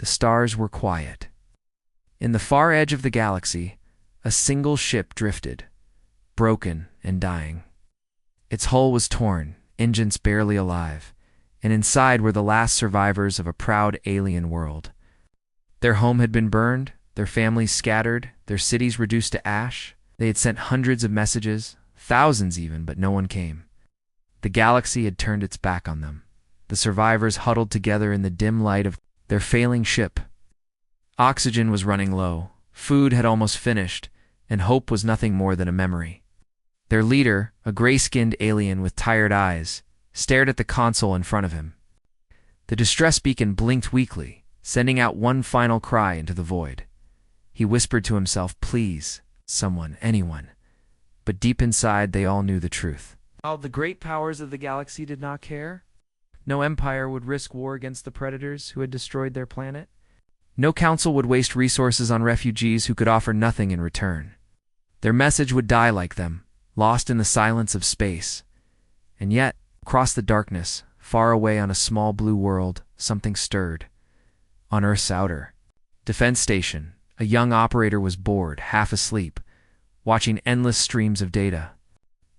The stars were quiet. In the far edge of the galaxy, a single ship drifted, broken and dying. Its hull was torn, engines barely alive, and inside were the last survivors of a proud alien world. Their home had been burned, their families scattered, their cities reduced to ash. They had sent hundreds of messages, thousands even, but no one came. The galaxy had turned its back on them. The survivors huddled together in the dim light of their failing ship. Oxygen was running low, food had almost finished, and hope was nothing more than a memory. Their leader, a gray-skinned alien with tired eyes, stared at the console in front of him. The distress beacon blinked weakly, sending out one final cry into the void. He whispered to himself, "Please, someone, anyone." But deep inside, they all knew the truth. While the great powers of the galaxy did not care, no empire would risk war against the predators who had destroyed their planet. No council would waste resources on refugees who could offer nothing in return. Their message would die like them, lost in the silence of space. And yet, across the darkness, far away on a small blue world, something stirred. On Earth's outer defense station, a young operator was bored, half asleep, watching endless streams of data.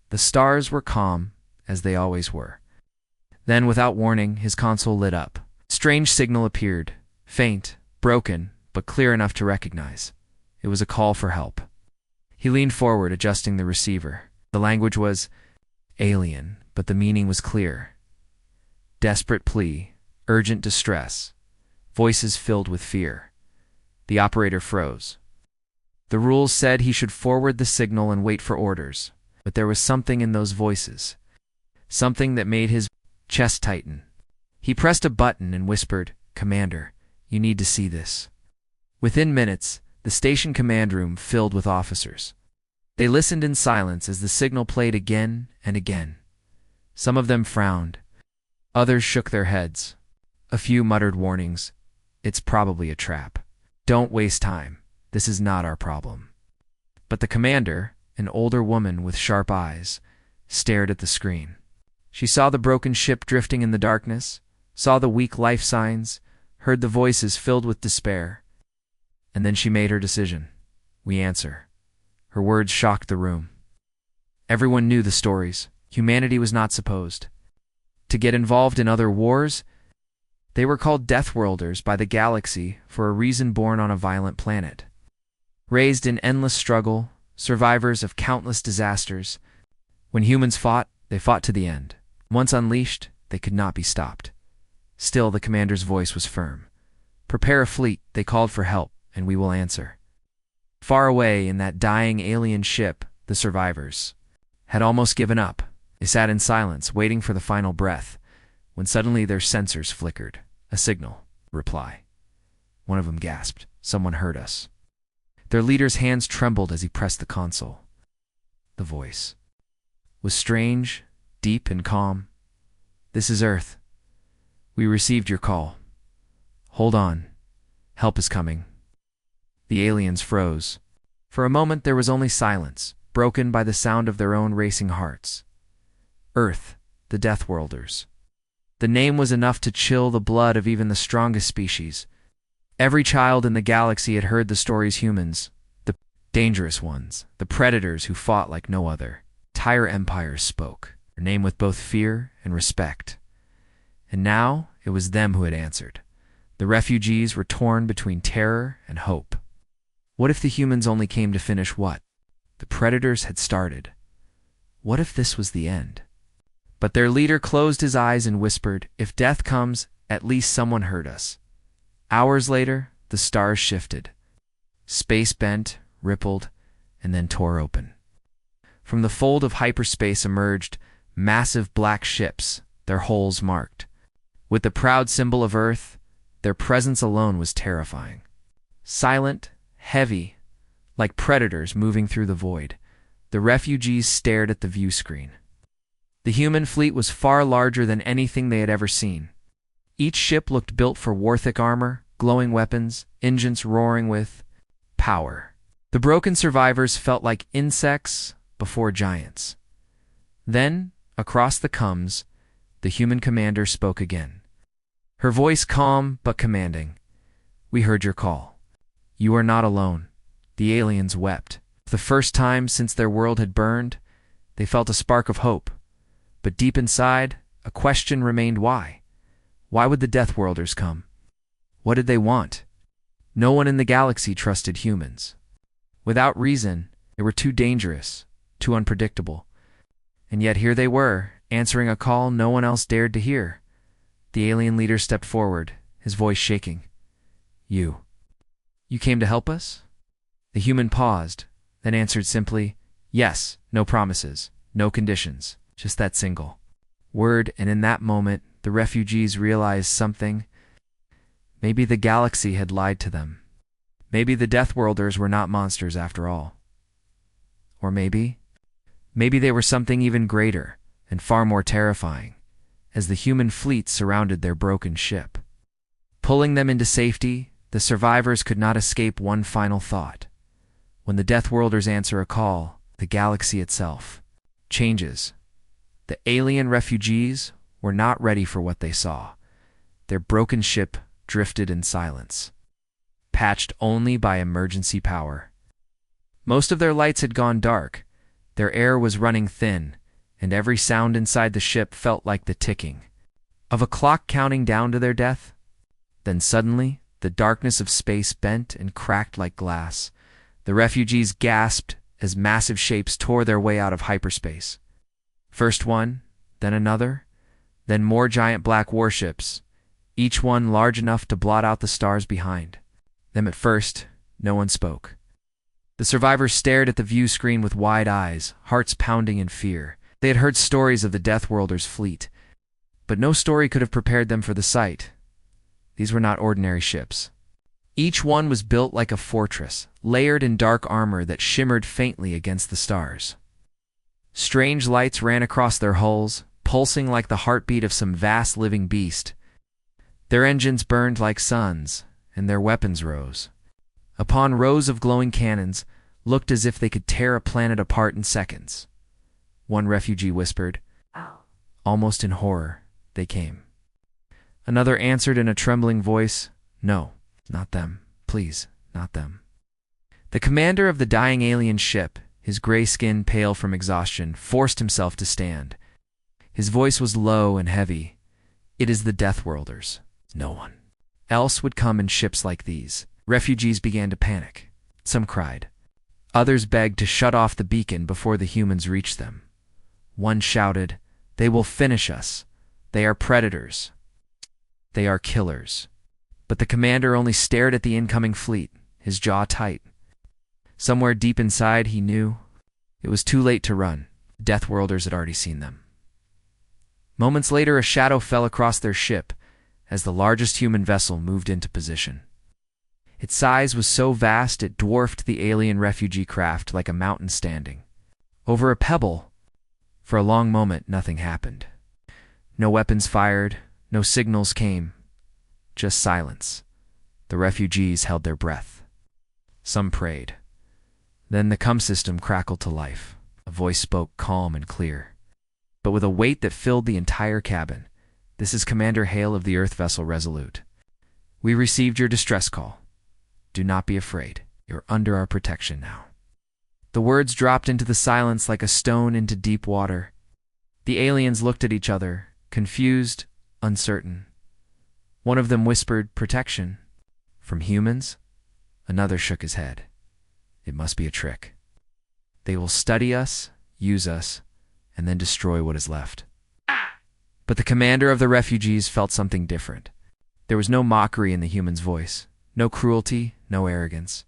The stars were calm, as they always were. Then, without warning, his console lit up. A strange signal appeared, faint, broken, but clear enough to recognize. It was a call for help. He leaned forward, adjusting the receiver. The language was alien, but the meaning was clear. Desperate plea, urgent distress, voices filled with fear. The operator froze. The rules said he should forward the signal and wait for orders, but there was something in those voices, something that made his chest tighten. He pressed a button and whispered, "Commander, you need to see this." Within minutes, the station command room filled with officers. They listened in silence as the signal played again and again. Some of them frowned. Others shook their heads. A few muttered warnings. "It's probably a trap. Don't waste time. This is not our problem." But the commander, an older woman with sharp eyes, stared at the screen. She saw the broken ship drifting in the darkness, saw the weak life signs, heard the voices filled with despair. And then she made her decision. "We answer." Her words shocked the room. Everyone knew the stories. Humanity was not supposed to get involved in other wars. They were called Deathworlders by the galaxy for a reason, born on a violent planet. Raised in endless struggle, survivors of countless disasters. When humans fought, they fought to the end. Once unleashed, they could not be stopped. Still, the commander's voice was firm. "Prepare a fleet," they called for help, "and we will answer." Far away in that dying alien ship, the survivors had almost given up. They sat in silence, waiting for the final breath, when suddenly their sensors flickered. A signal. Reply. One of them gasped. "Someone heard us." Their leader's hands trembled as he pressed the console. The voice was strange, deep and calm. "This is Earth. We received your call. Hold on. Help is coming." The aliens froze. For a moment there was only silence, broken by the sound of their own racing hearts. Earth, the Deathworlders. The name was enough to chill the blood of even the strongest species. Every child in the galaxy had heard the stories humans, the dangerous ones, the predators who fought like no other. Entire empires spoke, their name with both fear and respect. And now it was them who had answered. The refugees were torn between terror and hope. What if the humans only came to finish what the predators had started? What if this was the end? But their leader closed his eyes and whispered, "If death comes, at least someone heard us." Hours later, the stars shifted. Space bent, rippled, and then tore open. From the fold of hyperspace emerged massive black ships, their hulls marked. With the proud symbol of Earth, their presence alone was terrifying. Silent, heavy, like predators moving through the void, the refugees stared at the view screen. The human fleet was far larger than anything they had ever seen. Each ship looked built for war-thick armor, glowing weapons, engines roaring with power. The broken survivors felt like insects before giants. Then, across the comms, the human commander spoke again. Her voice calm but commanding. We heard your call. You are not alone. The aliens wept. For the first time since their world had burned, they felt a spark of hope. But deep inside, a question remained: why? Why would the Deathworlders come? What did they want? No one in the galaxy trusted humans. Without reason, they were too dangerous, too unpredictable. And yet here they were, answering a call no one else dared to hear. The alien leader stepped forward, his voice shaking. You came to help us? The human paused, then answered simply, yes, no promises, no conditions, just that single word. And in that moment, the refugees realized something. Maybe the galaxy had lied to them. Maybe the Deathworlders were not monsters after all. Or maybe they were something even greater and far more terrifying, as the human fleet surrounded their broken ship. Pulling them into safety, the survivors could not escape one final thought. When the Deathworlders answer a call, the galaxy itself changes. The alien refugees were not ready for what they saw. Their broken ship drifted in silence, patched only by emergency power. Most of their lights had gone dark, their air was running thin, and every sound inside the ship felt like the ticking of a clock counting down to their death. Then suddenly, the darkness of space bent and cracked like glass. The refugees gasped as massive shapes tore their way out of hyperspace. First one, then another, then more giant black warships, each one large enough to blot out the stars behind them. At first, no one spoke. The survivors stared at the view screen with wide eyes, hearts pounding in fear. They had heard stories of the Deathworlders' fleet, but no story could have prepared them for the sight. These were not ordinary ships. Each one was built like a fortress, layered in dark armor that shimmered faintly against the stars. Strange lights ran across their hulls, pulsing like the heartbeat of some vast living beast. Their engines burned like suns, and their weapons rose upon rows of glowing cannons, looked as if they could tear a planet apart in seconds. One refugee whispered, almost in horror, they came. Another answered in a trembling voice, no, not them, please, not them. The commander of the dying alien ship, his gray skin pale from exhaustion, forced himself to stand. His voice was low and heavy. It is the Deathworlders. No one else would come in ships like these. Refugees began to panic. Some cried. Others begged to shut off the beacon before the humans reached them. One shouted, they will finish us. They are predators. They are killers. But the commander only stared at the incoming fleet, his jaw tight. Somewhere deep inside, he knew it was too late to run. Deathworlders had already seen them. Moments later, a shadow fell across their ship as the largest human vessel moved into position. Its size was so vast it dwarfed the alien refugee craft like a mountain standing over a pebble. For a long moment, nothing happened. No weapons fired, no signals came, just silence. The refugees held their breath. Some prayed. Then the comm system crackled to life. A voice spoke calm and clear, but with a weight that filled the entire cabin. This is Commander Hale of the Earth vessel Resolute. We received your distress call. Do not be afraid. You're under our protection now. The words dropped into the silence like a stone into deep water. The aliens looked at each other, confused, uncertain. One of them whispered, protection. From humans? Another shook his head. It must be a trick. They will study us, use us, and then destroy what is left. But the commander of the refugees felt something different. There was no mockery in the human's voice, no cruelty, no arrogance,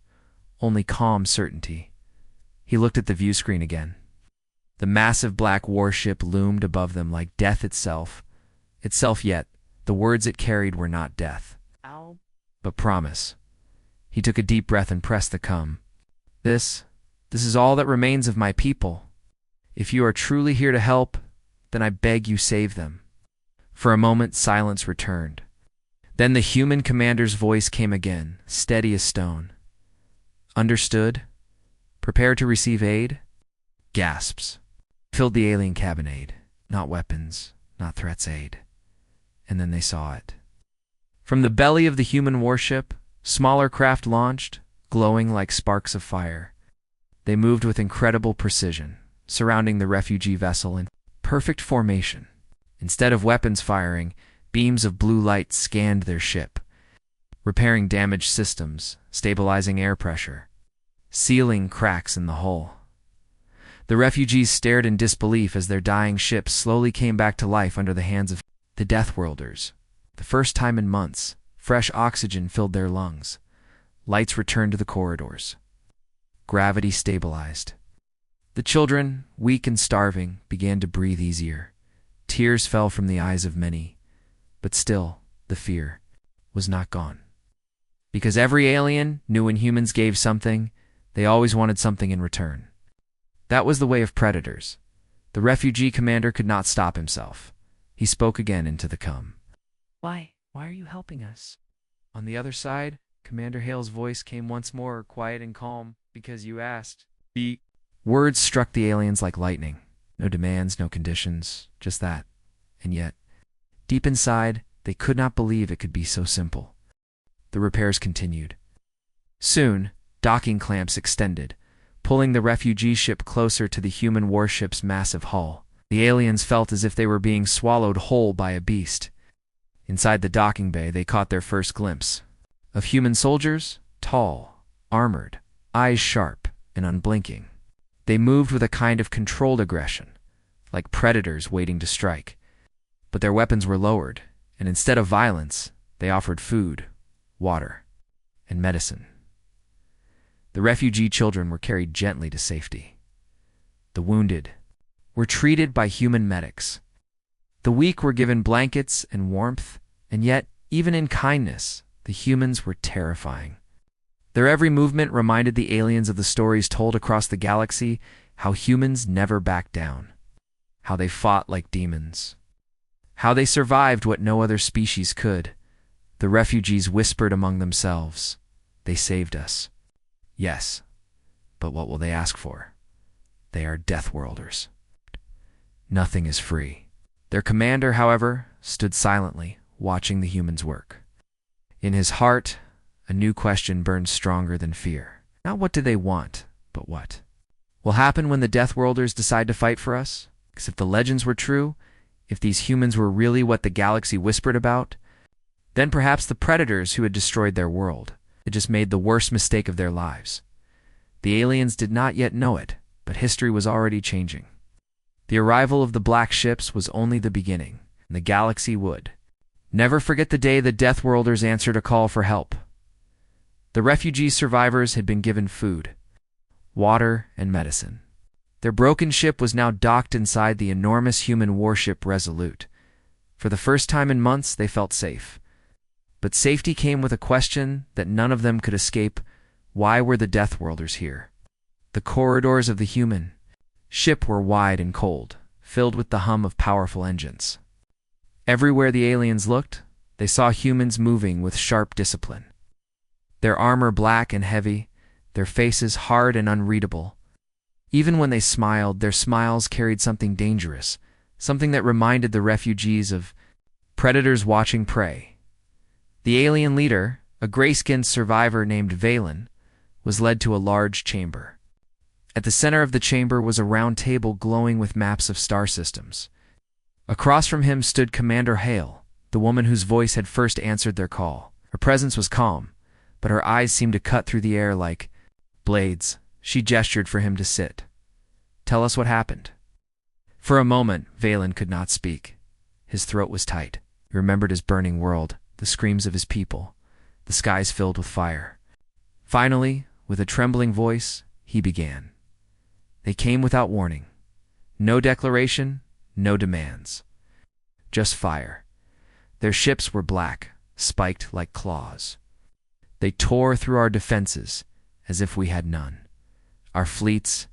only calm certainty. He looked at the view screen again. The massive black warship loomed above them like death itself. Yet, the words it carried were not death, but promise. He took a deep breath and pressed the comm. This is all that remains of my people. If you are truly here to help, then I beg you save them. For a moment, silence returned. Then the human commander's voice came again, steady as stone. Understood? Prepare to receive aid? Gasps filled the alien cabinade. Not weapons, not threats, aid. And then they saw it. From the belly of the human warship, Smaller craft launched, glowing like sparks of fire. They moved with incredible precision, surrounding the refugee vessel in perfect formation. Instead of weapons firing, beams of blue light scanned their ship, repairing damaged systems, stabilizing air pressure, sealing cracks in the hull. The refugees stared in disbelief as their dying ship slowly came back to life under the hands of the Deathworlders. The first time in months, fresh oxygen filled their lungs. Lights returned to the corridors. Gravity stabilized. The children, weak and starving, began to breathe easier. Tears fell from the eyes of many, but still, the fear was not gone. Because every alien knew when humans gave something, they always wanted something in return. That was the way of predators. The refugee commander could not stop himself. He spoke again into the calm. Why are you helping us? On the other side, Commander Hale's voice came once more, quiet and calm. Because you asked. The words struck the aliens like lightning. No demands, no conditions, just that. And yet, deep inside, they could not believe it could be so simple. The repairs continued. Soon, docking clamps extended, pulling the refugee ship closer to the human warship's massive hull. The aliens felt as if they were being swallowed whole by a beast. Inside the docking bay, they caught their first glimpse of human soldiers, tall, armored, eyes sharp and unblinking. They moved with a kind of controlled aggression, like predators waiting to strike. But their weapons were lowered, and instead of violence, they offered food, water, and medicine. The refugee children were carried gently to safety. The wounded were treated by human medics. The weak were given blankets and warmth, and yet, even in kindness, the humans were terrifying. Their every movement reminded the aliens of the stories told across the galaxy, how humans never backed down, how they fought like demons, how they survived what no other species could. The refugees whispered among themselves, "They saved us." Yes, but what will they ask for? They are Deathworlders. Nothing is free. Their commander, however, stood silently, watching the humans work. In his heart, a new question burned stronger than fear. Not what do they want, but what will happen when the Deathworlders decide to fight for us? Because if the legends were true, if these humans were really what the galaxy whispered about, then perhaps the predators who had destroyed their world had just made the worst mistake of their lives. The aliens did not yet know it, but history was already changing. The arrival of the black ships was only the beginning, and the galaxy would never forget the day the Deathworlders answered a call for help. The refugee survivors had been given food, water, and medicine. Their broken ship was now docked inside the enormous human warship Resolute. For the first time in months, they felt safe. But safety came with a question that none of them could escape. Why were the Deathworlders here? The corridors of the human ship were wide and cold, filled with the hum of powerful engines. Everywhere the aliens looked, they saw humans moving with sharp discipline. Their armor black and heavy, their faces hard and unreadable. Even when they smiled, their smiles carried something dangerous, something that reminded the refugees of predators watching prey. The alien leader, a gray-skinned survivor named Valen, was led to a large chamber. At the center of the chamber was a round table glowing with maps of star systems. Across from him stood Commander Hale, the woman whose voice had first answered their call. Her presence was calm, but her eyes seemed to cut through the air like blades. She gestured for him to sit. "Tell us what happened." For a moment, Valen could not speak. His throat was tight. He remembered his burning world, the screams of his people, the skies filled with fire. Finally, with a trembling voice, he began. They came without warning. No declaration, no demands. Just fire. Their ships were black, spiked like claws. They tore through our defenses as if we had none. Our fleets,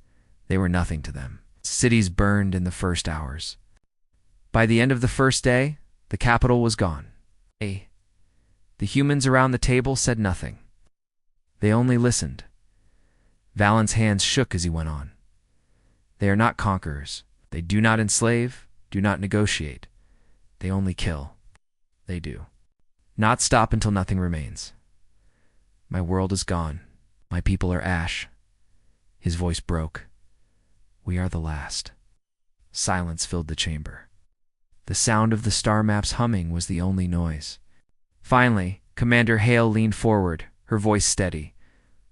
they were nothing to them. Cities burned in the first hours. By the end of the first day, the capital was gone. The humans around the table said nothing. They only listened. Valen's hands shook as he went on. They are not conquerors. They do not enslave, do not negotiate. They only kill. They do not stop until nothing remains. My world is gone. My people are ash. His voice broke. We are the last. Silence filled the chamber. The sound of the star maps humming was the only noise. Finally, Commander Hale leaned forward, her voice steady.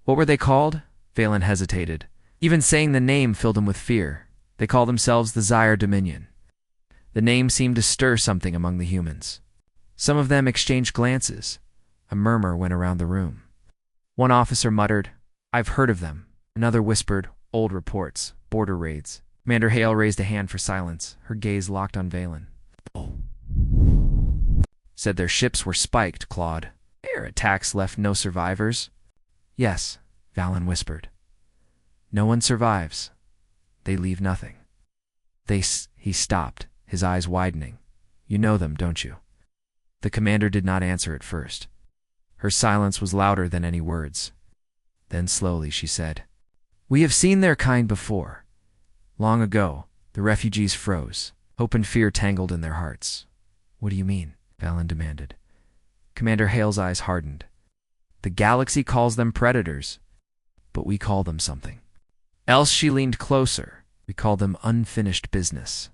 What were they called? Valen hesitated. Even saying the name filled him with fear. They call themselves the Zyre Dominion. The name seemed to stir something among the humans. Some of them exchanged glances. A murmur went around the room. One officer muttered, I've heard of them. Another whispered, old reports, border raids. Commander Hale raised a hand for silence, her gaze locked on Valen. Said their ships were spiked, Claude. Air attacks left no survivors. Yes, Valen whispered. No one survives. They leave nothing. He stopped, his eyes widening. You know them, don't you? The commander did not answer at first. Her silence was louder than any words. Then slowly she said, We have seen their kind before. Long ago, the refugees froze. Hope and fear tangled in their hearts. What do you mean? Valen demanded. Commander Hale's eyes hardened. The galaxy calls them predators, but we call them something else. She leaned closer. We call them unfinished business.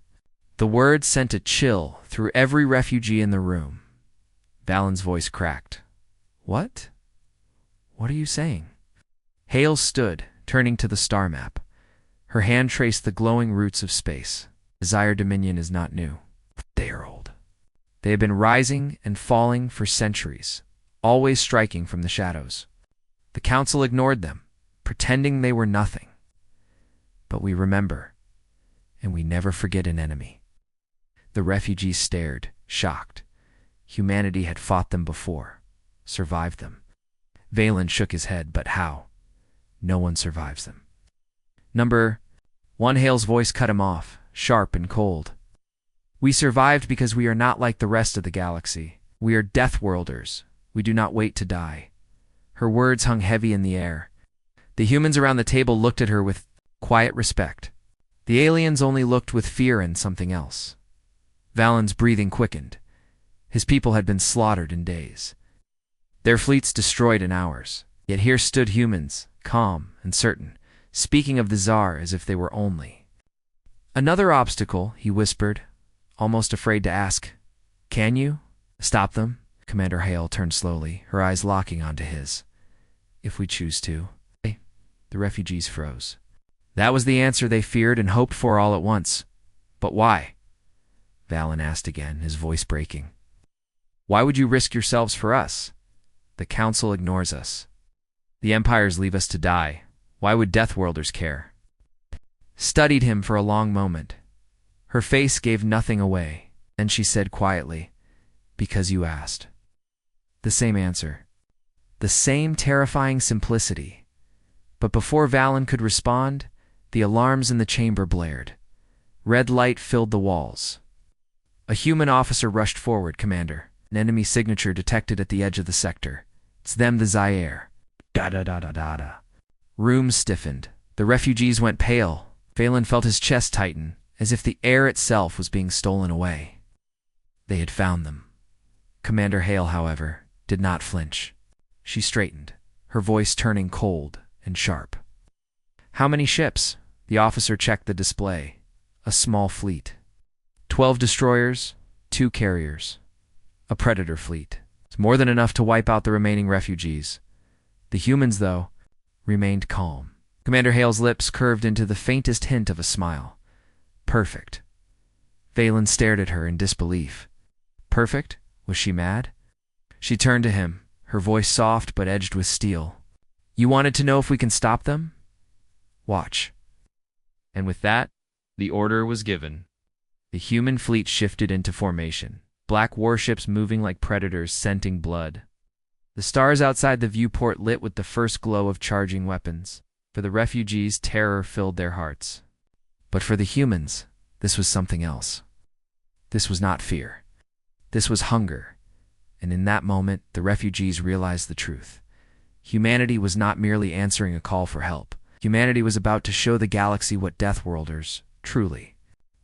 The word sent a chill through every refugee in the room. Valen's voice cracked. What? What are you saying? Hale stood, turning to the star map. Her hand traced the glowing roots of space. The Zyre Dominion is not new. They are old. They have been rising and falling for centuries, always striking from the shadows. The Council ignored them, pretending they were nothing. But we remember, and we never forget an enemy. The refugees stared, shocked. Humanity had fought them before, survived them. Valen shook his head, but how? No one survives them. Number 1, Hale's voice cut him off, sharp and cold. We survived because we are not like the rest of the galaxy. We are Deathworlders. We do not wait to die. Her words hung heavy in the air. The humans around the table looked at her with quiet respect. The aliens only looked with fear and something else. Valen's breathing quickened. His people had been slaughtered in days. Their fleets destroyed in hours. Yet here stood humans, calm and certain, speaking of the Tsar as if they were only. Another obstacle, he whispered, almost afraid to ask. Can you stop them? Commander Hale turned slowly, her eyes locking onto his. If we choose to. The refugees froze. That was the answer they feared and hoped for all at once. But why? Valen asked again, his voice breaking. Why would you risk yourselves for us? The Council ignores us. The Empires leave us to die. Why would Deathworlders care? Studied him for a long moment. Her face gave nothing away. Then she said quietly, Because you asked. The same answer. The same terrifying simplicity. But before Valen could respond, the alarms in the chamber blared. Red light filled the walls. A human officer rushed forward, Commander. An enemy signature detected at the edge of the sector. It's them, the Zyre. Da-da-da-da-da-da. Rooms stiffened. The refugees went pale. Valen felt his chest tighten, as if the air itself was being stolen away. They had found them. Commander Hale, however, did not flinch. She straightened, her voice turning cold and sharp. How many ships? The officer checked the display. A small fleet. 12 destroyers, 2 carriers. A predator fleet. It's more than enough to wipe out the remaining refugees. The humans, though, remained calm. Commander Hale's lips curved into the faintest hint of a smile. Perfect. Valen stared at her in disbelief. Perfect? Was she mad? She turned to him, her voice soft but edged with steel. You wanted to know if we can stop them? Watch. And with that, the order was given. The human fleet shifted into formation, black warships moving like predators scenting blood. The stars outside the viewport lit with the first glow of charging weapons. For the refugees, terror filled their hearts. But for the humans, this was something else. This was not fear. This was hunger. And in that moment, the refugees realized the truth. Humanity was not merely answering a call for help. Humanity was about to show the galaxy what Deathworlders truly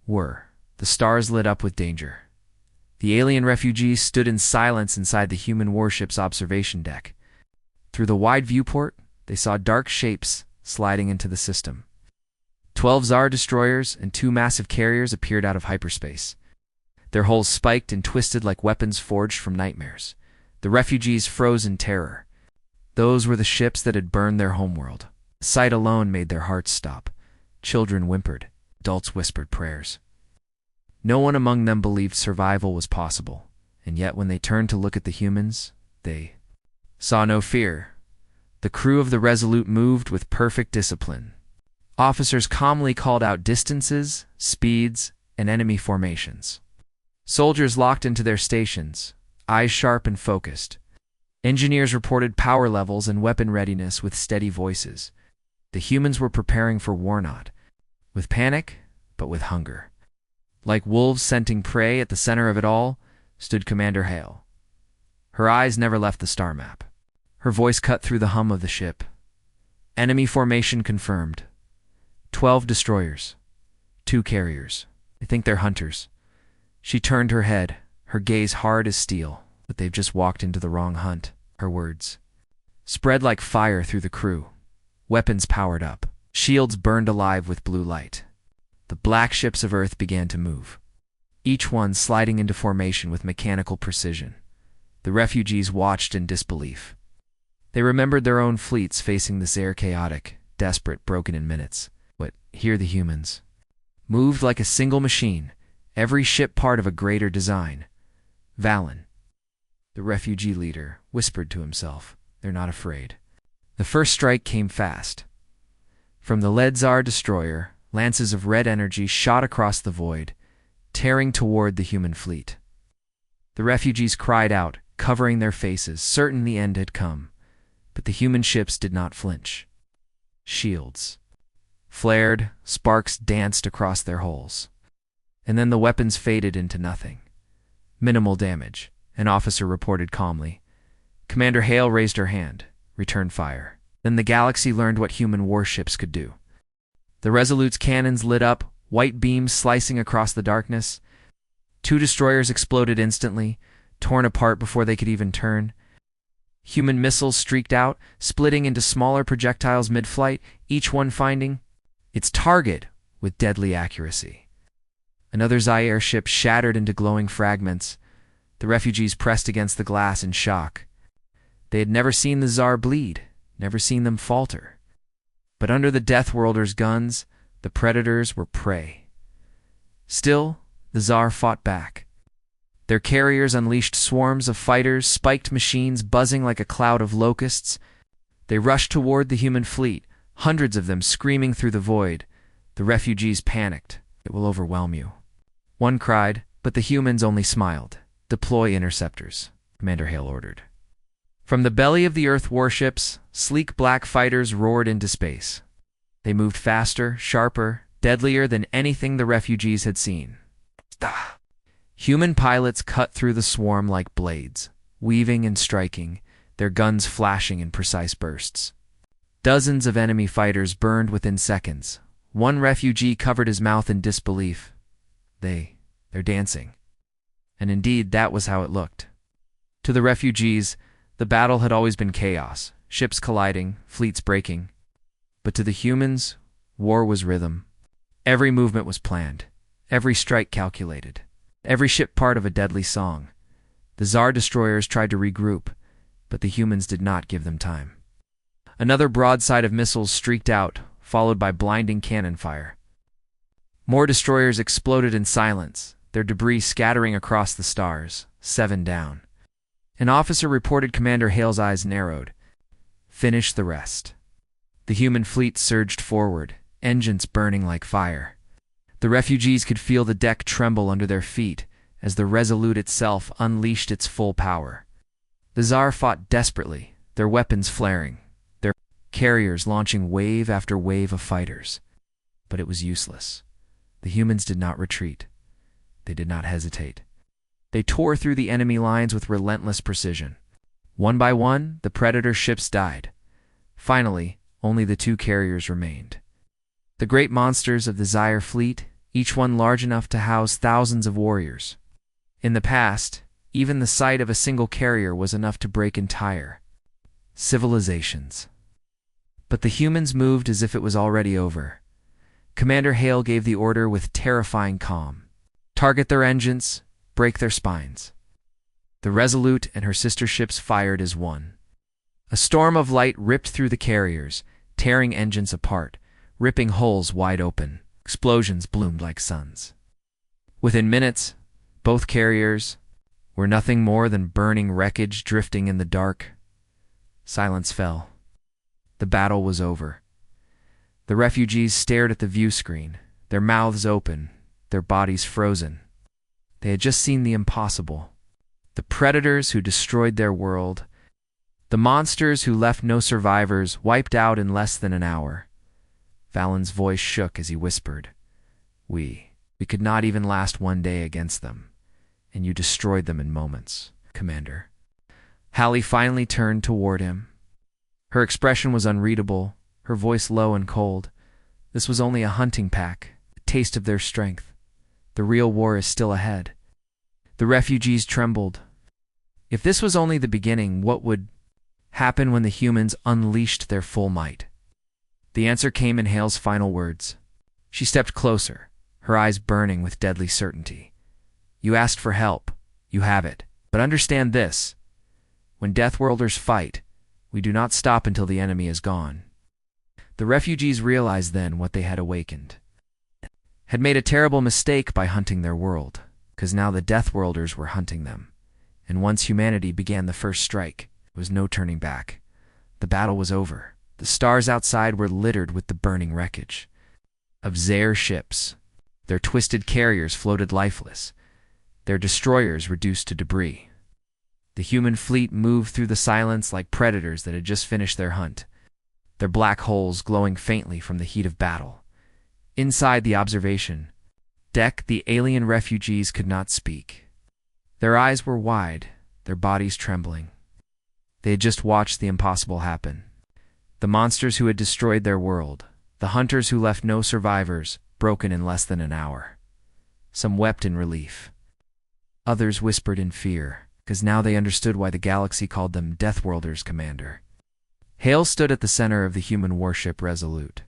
were. The stars lit up with danger. The alien refugees stood in silence inside the human warship's observation deck. Through the wide viewport, they saw dark shapes sliding into the system. 12 Tsar destroyers and 2 massive carriers appeared out of hyperspace. Their hulls spiked and twisted like weapons forged from nightmares. The refugees froze in terror. Those were the ships that had burned their homeworld. The sight alone made their hearts stop. Children whimpered. Adults whispered prayers. No one among them believed survival was possible, and yet when they turned to look at the humans, they saw no fear. The crew of the Resolute moved with perfect discipline. Officers calmly called out distances, speeds, and enemy formations. Soldiers locked into their stations, eyes sharp and focused. Engineers reported power levels and weapon readiness with steady voices. The humans were preparing for war, not with panic, but with hunger. Like wolves scenting prey, at the center of it all stood Commander Hale. Her eyes never left the star map. Her voice cut through the hum of the ship. Enemy formation confirmed. 12 destroyers. 2 carriers. I think they're hunters. She turned her head, her gaze hard as steel. But they've just walked into the wrong hunt, her words spread like fire through the crew. Weapons powered up. Shields burned alive with blue light. The black ships of Earth began to move, each one sliding into formation with mechanical precision. The refugees watched in disbelief. They remembered their own fleets facing this air, chaotic, desperate, broken in minutes. But here the humans moved like a single machine, every ship part of a greater design. Valen, the refugee leader, whispered to himself, "They're not afraid." The first strike came fast. From the lead Tsar destroyer, lances of red energy shot across the void, tearing toward the human fleet. The refugees cried out, covering their faces, certain the end had come. But the human ships did not flinch. Shields flared, sparks danced across their hulls. And then the weapons faded into nothing. Minimal damage, an officer reported calmly. Commander Hale raised her hand, returned fire. Then the galaxy learned what human warships could do. The Resolute's cannons lit up, white beams slicing across the darkness. 2 destroyers exploded instantly, torn apart before they could even turn. Human missiles streaked out, splitting into smaller projectiles mid-flight, each one finding its target with deadly accuracy. Another Zaire ship shattered into glowing fragments. The refugees pressed against the glass in shock. They had never seen the Tsar bleed, never seen them falter. But under the Deathworlders' guns, the predators were prey. Still, the Tsar fought back. Their carriers unleashed swarms of fighters, spiked machines buzzing like a cloud of locusts. They rushed toward the human fleet, hundreds of them screaming through the void. The refugees panicked. "It will overwhelm you," one cried, but the humans only smiled. "Deploy interceptors," Commander Hale ordered. From the belly of the Earth warships, sleek black fighters roared into space. They moved faster, sharper, deadlier than anything the refugees had seen. Human pilots cut through the swarm like blades, weaving and striking, their guns flashing in precise bursts. Dozens of enemy fighters burned within seconds. One refugee covered his mouth in disbelief. They're dancing. And indeed, that was how it looked. To the refugees, the battle had always been chaos, ships colliding, fleets breaking. But to the humans, war was rhythm. Every movement was planned, every strike calculated, every ship part of a deadly song. The Tsar destroyers tried to regroup, but the humans did not give them time. Another broadside of missiles streaked out, followed by blinding cannon fire. More destroyers exploded in silence, their debris scattering across the stars, 7 down. An officer reported Commander Hale's eyes narrowed. "Finish the rest." The human fleet surged forward, engines burning like fire. The refugees could feel the deck tremble under their feet as the Resolute itself unleashed its full power. The Tsar fought desperately, their weapons flaring, their carriers launching wave after wave of fighters. But it was useless. The humans did not retreat. They did not hesitate. They tore through the enemy lines with relentless precision. One by one, the Predator ships died. Finally, only the 2 carriers remained. The great monsters of the Zaire fleet, each one large enough to house thousands of warriors. In the past, even the sight of a single carrier was enough to break entire civilizations. But the humans moved as if it was already over. Commander Hale gave the order with terrifying calm. Target their engines, break their spines. The Resolute and her sister ships fired as one. A storm of light ripped through the carriers, tearing engines apart, ripping holes wide open. Explosions bloomed like suns. Within minutes, both carriers were nothing more than burning wreckage drifting in the dark. Silence fell. The battle was over. The refugees stared at the view screen, their mouths open, their bodies frozen. They had just seen the impossible. The predators who destroyed their world, the monsters who left no survivors, wiped out in less than an hour. Valen's voice shook as he whispered, We could not even last one day against them, and you destroyed them in moments, Commander." Hallie finally turned toward him. Her expression was unreadable, her voice low and cold. This was only a hunting pack, a taste of their strength. The real war is still ahead. The refugees trembled. If this was only the beginning, what would happen when the humans unleashed their full might? The answer came in Hale's final words. She stepped closer, her eyes burning with deadly certainty. "You asked for help. You have it. But understand this. When Deathworlders fight, we do not stop until the enemy is gone." The refugees realized then what they had awakened. Had made a terrible mistake by hunting their world, because now the Deathworlders were hunting them. And once humanity began the first strike, there was no turning back. The battle was over. The stars outside were littered with the burning wreckage of Zaire ships. Their twisted carriers floated lifeless, their destroyers reduced to debris. The human fleet moved through the silence like predators that had just finished their hunt, their black holes glowing faintly from the heat of battle. Inside the observation deck, the alien refugees could not speak. Their eyes were wide, their bodies trembling. They had just watched the impossible happen. The monsters who had destroyed their world, the hunters who left no survivors, broken in less than an hour. Some wept in relief. Others whispered in fear, because now they understood why the galaxy called them Deathworlders, Commander. Hale stood at the center of the human warship Resolute.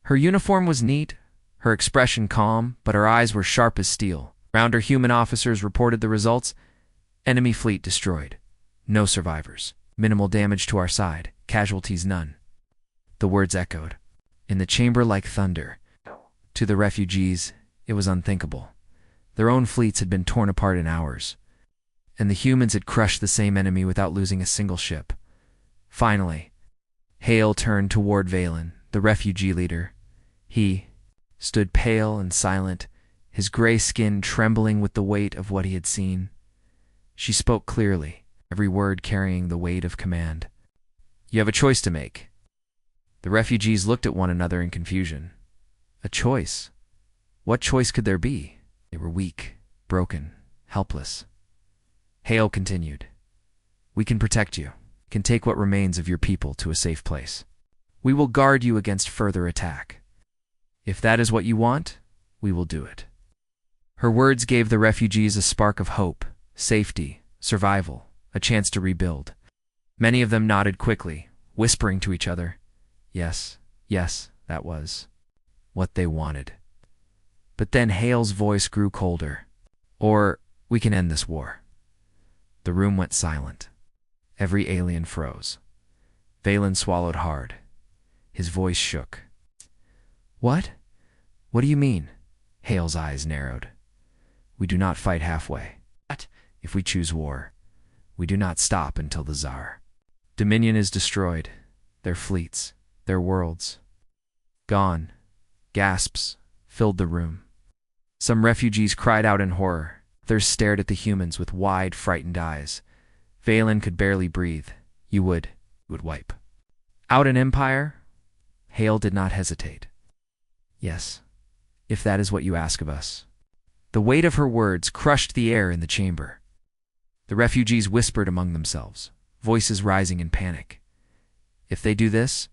Her uniform was neat, her expression calm, but her eyes were sharp as steel. Round her, human officers reported the results. Enemy fleet destroyed. No survivors. Minimal damage to our side. Casualties none. The words echoed in the chamber like thunder. To the refugees, it was unthinkable. Their own fleets had been torn apart in hours, and the humans had crushed the same enemy without losing a single ship. Finally, Hale turned toward Valen, the refugee leader. He stood pale and silent, his gray skin trembling with the weight of what he had seen. She spoke clearly, every word carrying the weight of command. "You have a choice to make." The refugees looked at one another in confusion. A choice? What choice could there be? They were weak, broken, helpless. Hale continued, "We can protect you, can take what remains of your people to a safe place. We will guard you against further attack. If that is what you want, we will do it." Her words gave the refugees a spark of hope, safety, survival, a chance to rebuild. Many of them nodded quickly, whispering to each other, yes, that was what they wanted. But then Hale's voice grew colder. "Or we can end this war." The room went silent. Every alien froze. Valen swallowed hard. His voice shook. "What? What do you mean?" Hale's eyes narrowed. "We do not fight halfway. If we choose war, we do not stop until the Tsar. Dominion is destroyed, their fleets, their worlds. Gone." Gasps filled the room. Some refugees cried out in horror. Others stared at the humans with wide, frightened eyes. Valen could barely breathe. You would wipe out an empire?" Hale did not hesitate. "Yes, if that is what you ask of us." The weight of her words crushed the air in the chamber. The refugees whispered among themselves, voices rising in panic. "If they do this,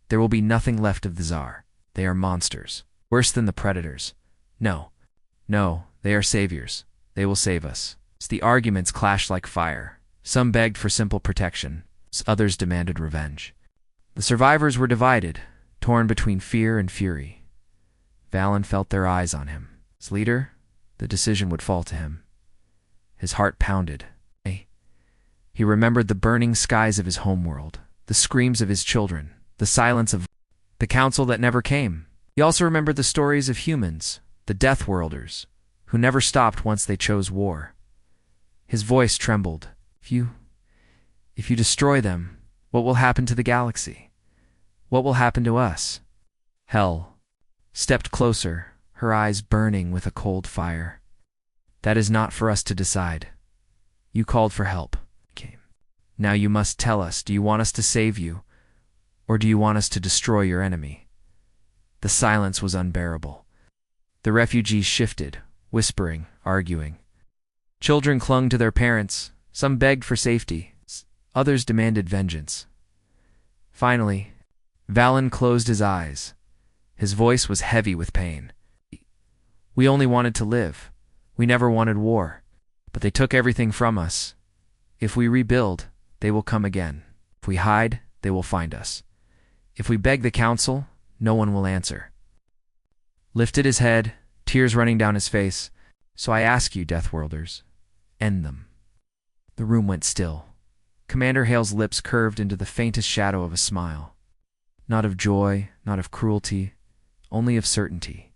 there will be nothing left of the Tsar. They are monsters, worse than the predators. No, they are saviors. They will save us." The arguments clashed like fire. Some begged for simple protection. Others demanded revenge. The survivors were divided, torn between fear and fury. Valen felt their eyes on him. As leader, the decision would fall to him. His heart pounded. He remembered the burning skies of his homeworld, the screams of his children, the silence of the council that never came. He also remembered the stories of humans, the Deathworlders, who never stopped once they chose war. His voice trembled. If you destroy them, what will happen to the galaxy? What will happen to us? Hell stepped closer, her eyes burning with a cold fire. That is not for us to decide. You called for help. Now you must tell us, do you want us to save you, or do you want us to destroy your enemy? The silence was unbearable. The refugees shifted, whispering, arguing. Children clung to their parents, some begged for safety, others demanded vengeance. Finally, Valen closed his eyes. His voice was heavy with pain. We only wanted to live. We never wanted war. But they took everything from us. If we rebuild, they will come again. If we hide, they will find us. If we beg the council, no one will answer. Lifted his head, tears running down his face. So I ask you, Deathworlders, end them. The room went still. Commander Hale's lips curved into the faintest shadow of a smile. Not of joy, not of cruelty, only of certainty.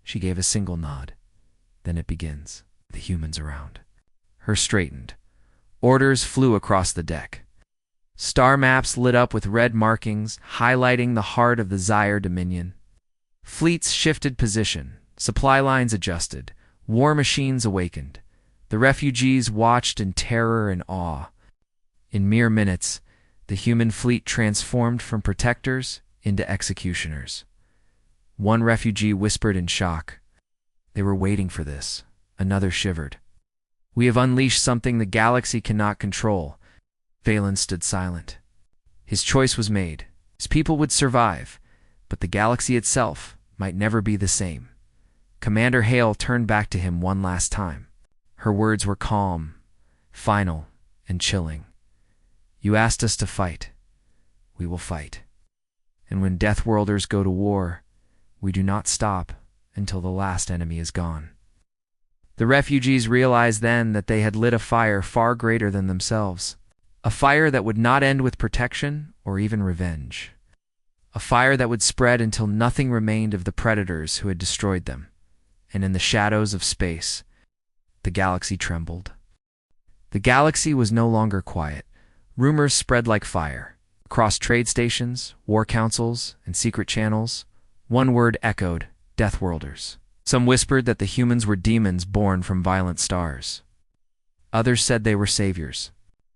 She gave a single nod. Then it begins. The humans around her straightened. Orders flew across the deck. Star maps lit up with red markings, highlighting the heart of the Zyre Dominion. Fleets shifted position, supply lines adjusted, war machines awakened. The refugees watched in terror and awe. In mere minutes, the human fleet transformed from protectors into executioners. One refugee whispered in shock. They were waiting for this. Another shivered. We have unleashed something the galaxy cannot control. Valen stood silent. His choice was made. His people would survive, but the galaxy itself might never be the same. Commander Hale turned back to him one last time. Her words were calm, final, and chilling. You asked us to fight. We will fight. And when Deathworlders go to war, we do not stop until the last enemy is gone. The refugees realized then that they had lit a fire far greater than themselves. A fire that would not end with protection or even revenge. A fire that would spread until nothing remained of the predators who had destroyed them. And in the shadows of space, the galaxy trembled. The galaxy was no longer quiet. Rumors spread like fire. Across trade stations, war councils, and secret channels, one word echoed: Deathworlders. Some whispered that the humans were demons born from violent stars. Others said they were saviors.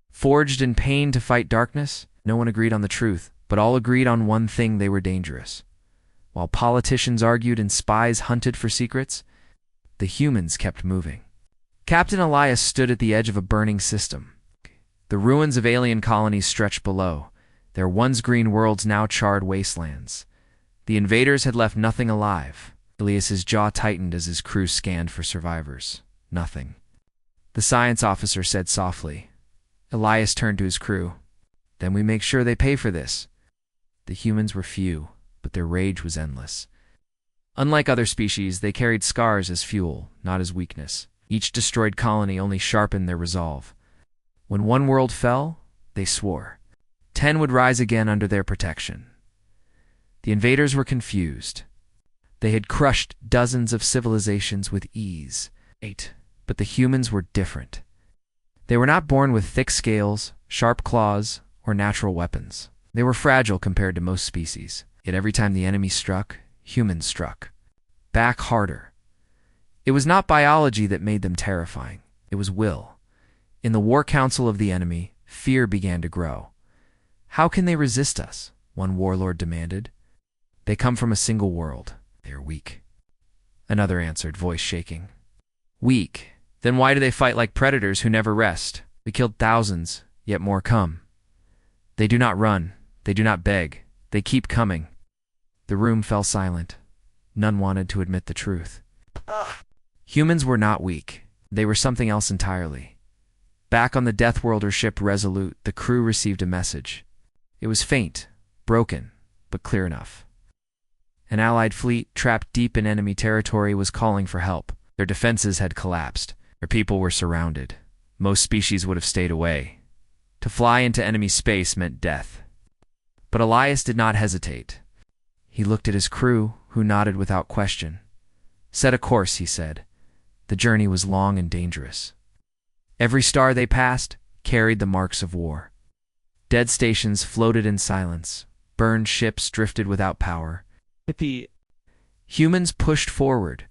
Forged in pain to fight darkness, no one agreed on the truth, but all agreed on one thing: they were dangerous. While politicians argued and spies hunted for secrets, the humans kept moving. Captain Elias stood at the edge of a burning system. The ruins of alien colonies stretched below, their once green worlds now charred wastelands. The invaders had left nothing alive. Elias's jaw tightened as his crew scanned for survivors. Nothing. The science officer said softly. Elias turned to his crew. Then we make sure they pay for this. The humans were few, but their rage was endless. Unlike other species, they carried scars as fuel, not as weakness. Each destroyed colony only sharpened their resolve. When one world fell, they swore 10 would rise again under their protection. The invaders were confused. They had crushed dozens of civilizations with ease. But the humans were different. They were not born with thick scales, sharp claws, or natural weapons. They were fragile compared to most species. Yet every time the enemy struck, humans struck. Back harder. It was not biology that made them terrifying. It was will. In the war council of the enemy, fear began to grow. How can they resist us? One warlord demanded. They come from a single world. They are weak. Another answered, voice shaking. Weak? Then why do they fight like predators who never rest? We killed thousands, yet more come. They do not run. They do not beg. They keep coming. The room fell silent. None wanted to admit the truth. Humans were not weak. They were something else entirely. Back on the Deathworlder ship Resolute, the crew received a message. It was faint, broken, but clear enough. An Allied fleet, trapped deep in enemy territory, was calling for help. Their defenses had collapsed. Their people were surrounded. Most species would have stayed away. To fly into enemy space meant death. But Elias did not hesitate. He looked at his crew, who nodded without question. Set a course, he said. The journey was long and dangerous. Every star they passed carried the marks of war. Dead stations floated in silence. Burned ships drifted without power. Humans pushed forward.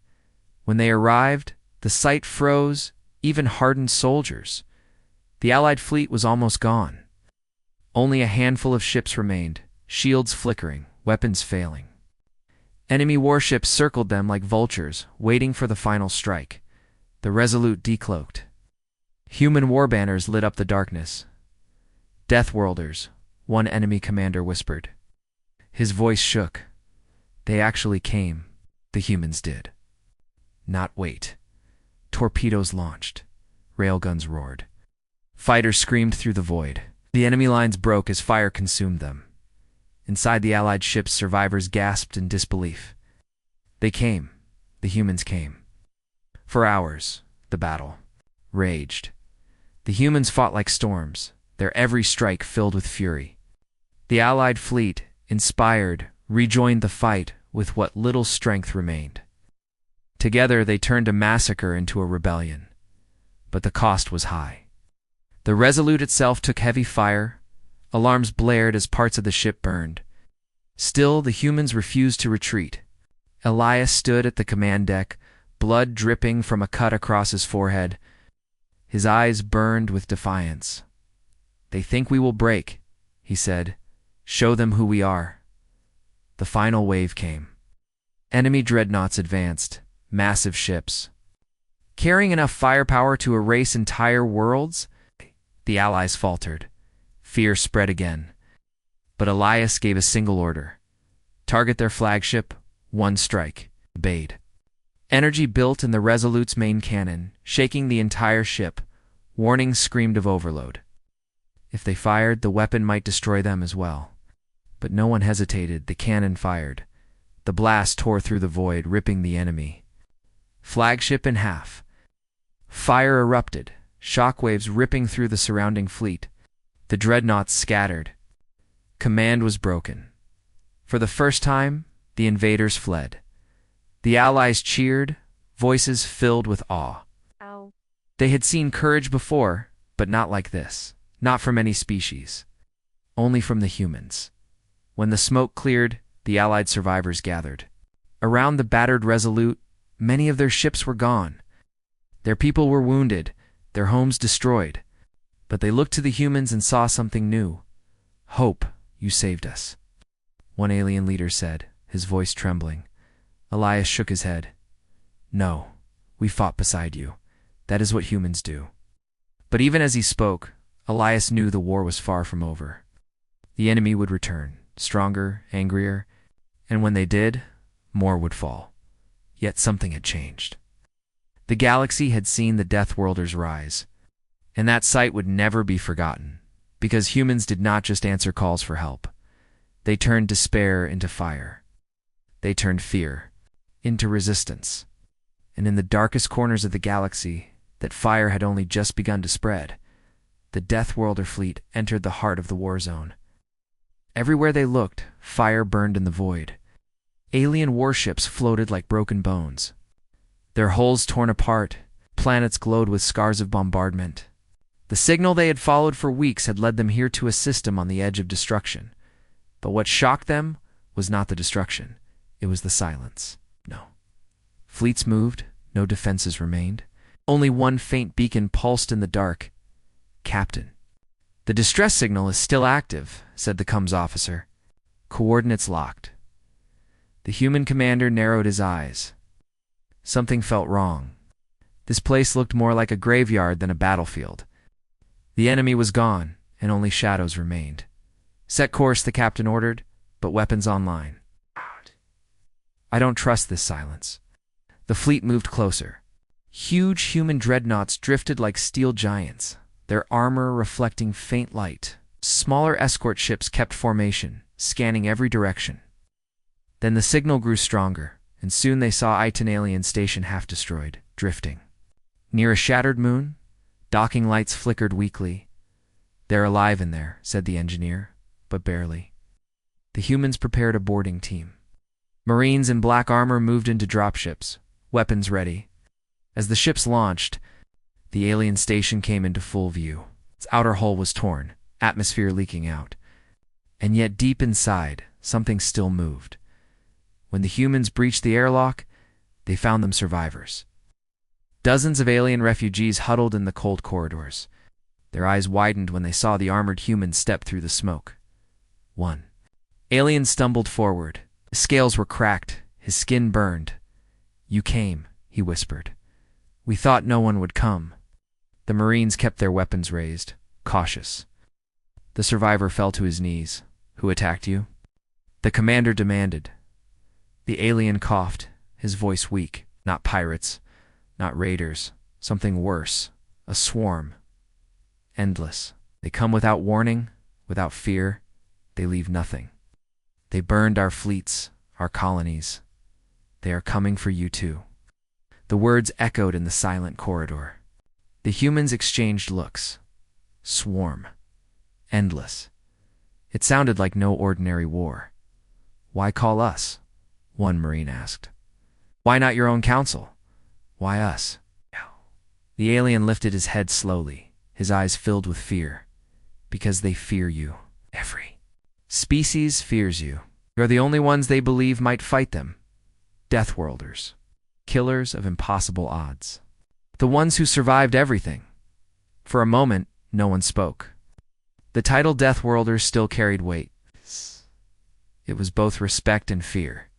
When they arrived, the sight froze, even hardened soldiers. The Allied fleet was almost gone. Only a handful of ships remained, shields flickering, weapons failing. Enemy warships circled them like vultures, waiting for the final strike. The Resolute decloaked. Human war banners lit up the darkness. Deathworlders, one enemy commander whispered. His voice shook. They actually came. The humans did. Not wait. Torpedoes launched. Railguns roared. Fighters screamed through the void. The enemy lines broke as fire consumed them. Inside the Allied ships, survivors gasped in disbelief. They came. The humans came. For hours, the battle raged. The humans fought like storms, their every strike filled with fury. The Allied fleet, inspired, rejoined the fight with what little strength remained. Together they turned a massacre into a rebellion. But the cost was high. The Resolute itself took heavy fire. Alarms blared as parts of the ship burned. Still, the humans refused to retreat. Elias stood at the command deck, blood dripping from a cut across his forehead. His eyes burned with defiance. They think we will break, he said. Show them who we are. The final wave came. Enemy dreadnoughts advanced, massive ships. Carrying enough firepower to erase entire worlds? The Allies faltered. Fear spread again. But Elias gave a single order. Target their flagship, one strike. Obeyed. Energy built in the Resolute's main cannon, shaking the entire ship. Warnings screamed of overload. If they fired, the weapon might destroy them as well. But no one hesitated. The cannon fired. The blast tore through the void, ripping the enemy. Flagship in half. Fire erupted, shockwaves ripping through the surrounding fleet. The dreadnoughts scattered. Command was broken. For the first time, the invaders fled. The Allies cheered, voices filled with awe. Ow. They had seen courage before, but not like this. Not from any species. Only from the humans. When the smoke cleared, the Allied survivors gathered. Around the battered Resolute, many of their ships were gone. Their people were wounded, their homes destroyed. But they looked to the humans and saw something new. Hope, you saved us. One alien leader said, his voice trembling. Elias shook his head. No, we fought beside you. That is what humans do. But even as he spoke, Elias knew the war was far from over. The enemy would return, stronger, angrier, and when they did, more would fall. Yet something had changed. The galaxy had seen the Deathworlders rise, and that sight would never be forgotten, because humans did not just answer calls for help. They turned despair into fire. They turned fear into resistance. And in the darkest corners of the galaxy, that fire had only just begun to spread, the Deathworlder fleet entered the heart of the war zone. Everywhere they looked, fire burned in the void. Alien warships floated like broken bones. Their hulls torn apart, planets glowed with scars of bombardment. The signal they had followed for weeks had led them here to a system on the edge of destruction. But what shocked them was not the destruction. It was the silence. No. Fleets moved, no defenses remained. Only one faint beacon pulsed in the dark. Captain. The distress signal is still active, said the comms officer. Coordinates locked. The human commander narrowed his eyes. Something felt wrong. This place looked more like a graveyard than a battlefield. The enemy was gone, and only shadows remained. Set course, the captain ordered, but weapons online. I don't trust this silence. The fleet moved closer. Huge human dreadnoughts drifted like steel giants. their armor reflecting faint light. Smaller escort ships kept formation, scanning every direction. Then the signal grew stronger, and soon they saw an alien station half destroyed, drifting. Near a shattered moon, docking lights flickered weakly. "They're alive in there," said the engineer, but barely. The humans prepared a boarding team. Marines in black armor moved into dropships, weapons ready. As the ships launched, the alien station came into full view. Its outer hull was torn, atmosphere leaking out. And yet deep inside, something still moved. When the humans breached the airlock, they found them survivors. Dozens of alien refugees huddled in the cold corridors. Their eyes widened when they saw the armored humans step through the smoke. One alien stumbled forward. His scales were cracked, his skin burned. "You came," he whispered. "We thought no one would come." The Marines kept their weapons raised, cautious. The survivor fell to his knees. "Who attacked you?" The commander demanded. The alien coughed, his voice weak. "Not pirates, not raiders, something worse. A swarm. Endless. They come without warning, without fear. They leave nothing. They burned our fleets, our colonies. They are coming for you too." The words echoed in the silent corridor. The humans exchanged looks. Swarm. Endless. It sounded like no ordinary war. "Why call us?" one Marine asked. "Why not your own council? Why us?" The alien lifted his head slowly, his eyes filled with fear. "Because they fear you. Every species fears you. You're the only ones they believe might fight them. Deathworlders. Killers of impossible odds. The ones who survived everything." For a moment, no one spoke. The title Deathworlders still carried weight. It was both respect and fear.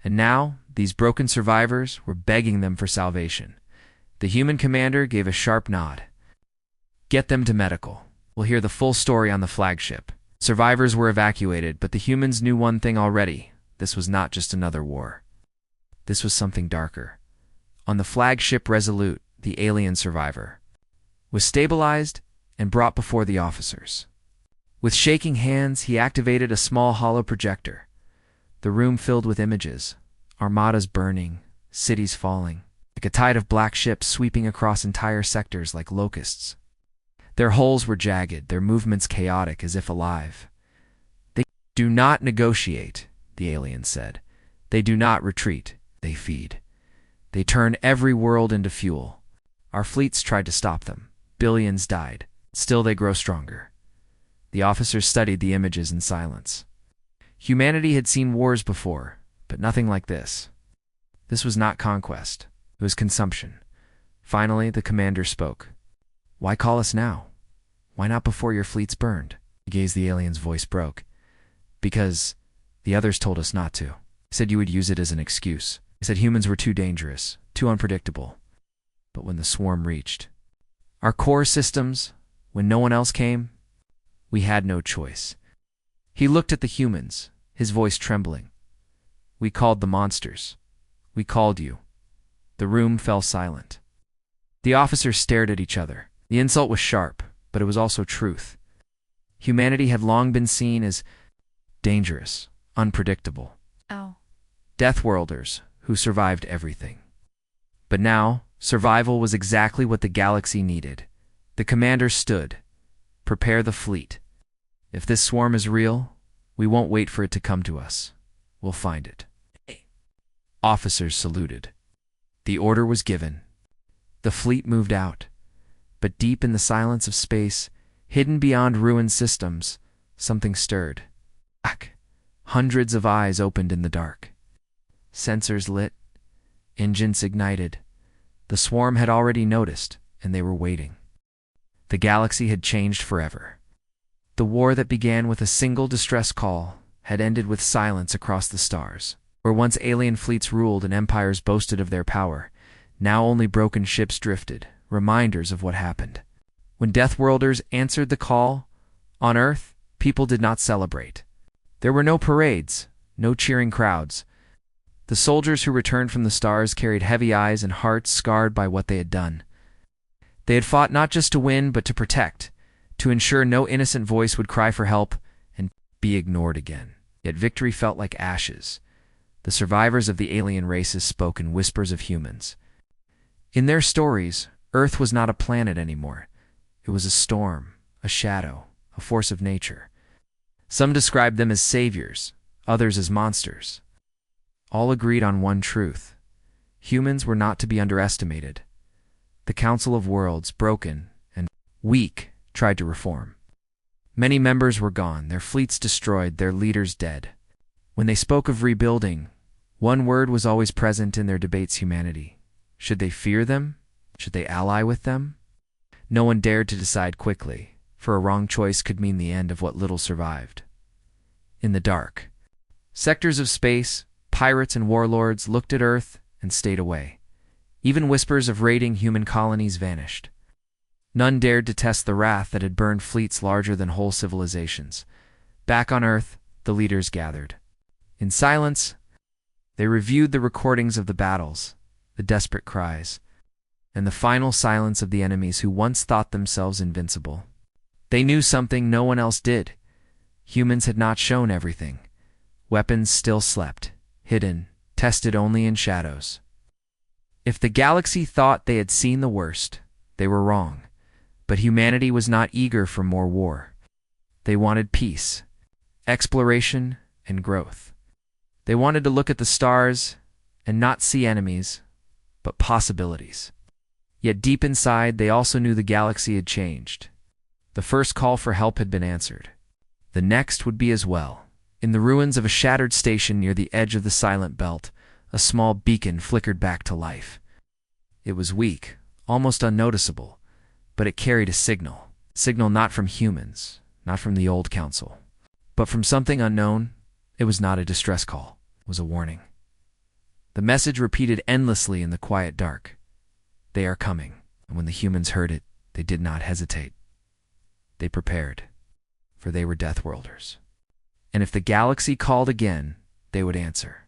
And now, these broken survivors were begging them for salvation. The human commander gave a sharp nod. "Get them to medical. We'll hear the full story on the flagship." Survivors were evacuated, but the humans knew one thing already. This was not just another war. This was something darker. On the flagship Resolute, the alien survivor was stabilized and brought before the officers. With shaking hands, he activated a small hollow projector. The room filled with images, armadas burning, cities falling, like a tide of black ships sweeping across entire sectors like locusts. Their hulls were jagged, their movements chaotic as if alive. "They do not negotiate," the alien said. "They do not retreat, they feed. They turn every world into fuel. Our fleets tried to stop them. Billions died. Still they grow stronger." The officers studied the images in silence. Humanity had seen wars before, but nothing like this. This was not conquest. It was consumption. Finally, the commander spoke. "Why call us now? Why not before your fleets burned?" The alien's voice broke. "Because the others told us not to. Said you would use it as an excuse. Said humans were too dangerous, too unpredictable. But when the swarm reached our core systems, when no one else came, we had no choice." He looked at the humans, his voice trembling. "We called the monsters. We called you." The room fell silent. The officers stared at each other. The insult was sharp, but it was also truth. Humanity had long been seen as dangerous, unpredictable. Deathworlders who survived everything. But now, survival was exactly what the galaxy needed. The commander stood. "Prepare the fleet. If this swarm is real, we won't wait for it to come to us. We'll find it." Officers saluted. The order was given. The fleet moved out. But deep in the silence of space, hidden beyond ruined systems, something stirred. Hundreds of eyes opened in the dark. Sensors lit. Engines ignited. The swarm had already noticed, and they were waiting. The galaxy had changed forever. The war that began with a single distress call had ended with silence across the stars. Where once alien fleets ruled and empires boasted of their power, now only broken ships drifted, reminders of what happened. When Deathworlders answered the call, on Earth, people did not celebrate. There were no parades, no cheering crowds. The soldiers who returned from the stars carried heavy eyes and hearts scarred by what they had done. They had fought not just to win, but to protect, to ensure no innocent voice would cry for help and be ignored again. Yet victory felt like ashes. The survivors of the alien races spoke in whispers of humans. In their stories, Earth was not a planet anymore. It was a storm, a shadow, a force of nature. Some described them as saviors, others as monsters. All agreed on one truth: humans were not to be underestimated. The Council of Worlds, broken and weak, tried to reform. Many members were gone, their fleets destroyed, their leaders dead. When they spoke of rebuilding, one word was always present in their debates: humanity. Should they fear them? Should they ally with them? No one dared to decide quickly, for a wrong choice could mean the end of what little survived. In the dark, sectors of space, pirates and warlords looked at Earth and stayed away. Even whispers of raiding human colonies vanished. None dared to test the wrath that had burned fleets larger than whole civilizations. Back on Earth, the leaders gathered. In silence, they reviewed the recordings of the battles, the desperate cries, and the final silence of the enemies who once thought themselves invincible. They knew something no one else did. Humans had not shown everything. Weapons still slept, hidden, tested only in shadows. If the galaxy thought they had seen the worst, they were wrong. But humanity was not eager for more war. They wanted peace, exploration, and growth. They wanted to look at the stars and not see enemies, but possibilities. Yet deep inside, they also knew the galaxy had changed. The first call for help had been answered. The next would be as well. In the ruins of a shattered station near the edge of the Silent Belt, a small beacon flickered back to life. It was weak, almost unnoticeable, but it carried a signal. Signal not from humans, not from the old council, but from something unknown. It was not a distress call. It was a warning. The message repeated endlessly in the quiet dark. They are coming. And when the humans heard it, they did not hesitate. They prepared, for they were Deathworlders. And if the galaxy called again, they would answer.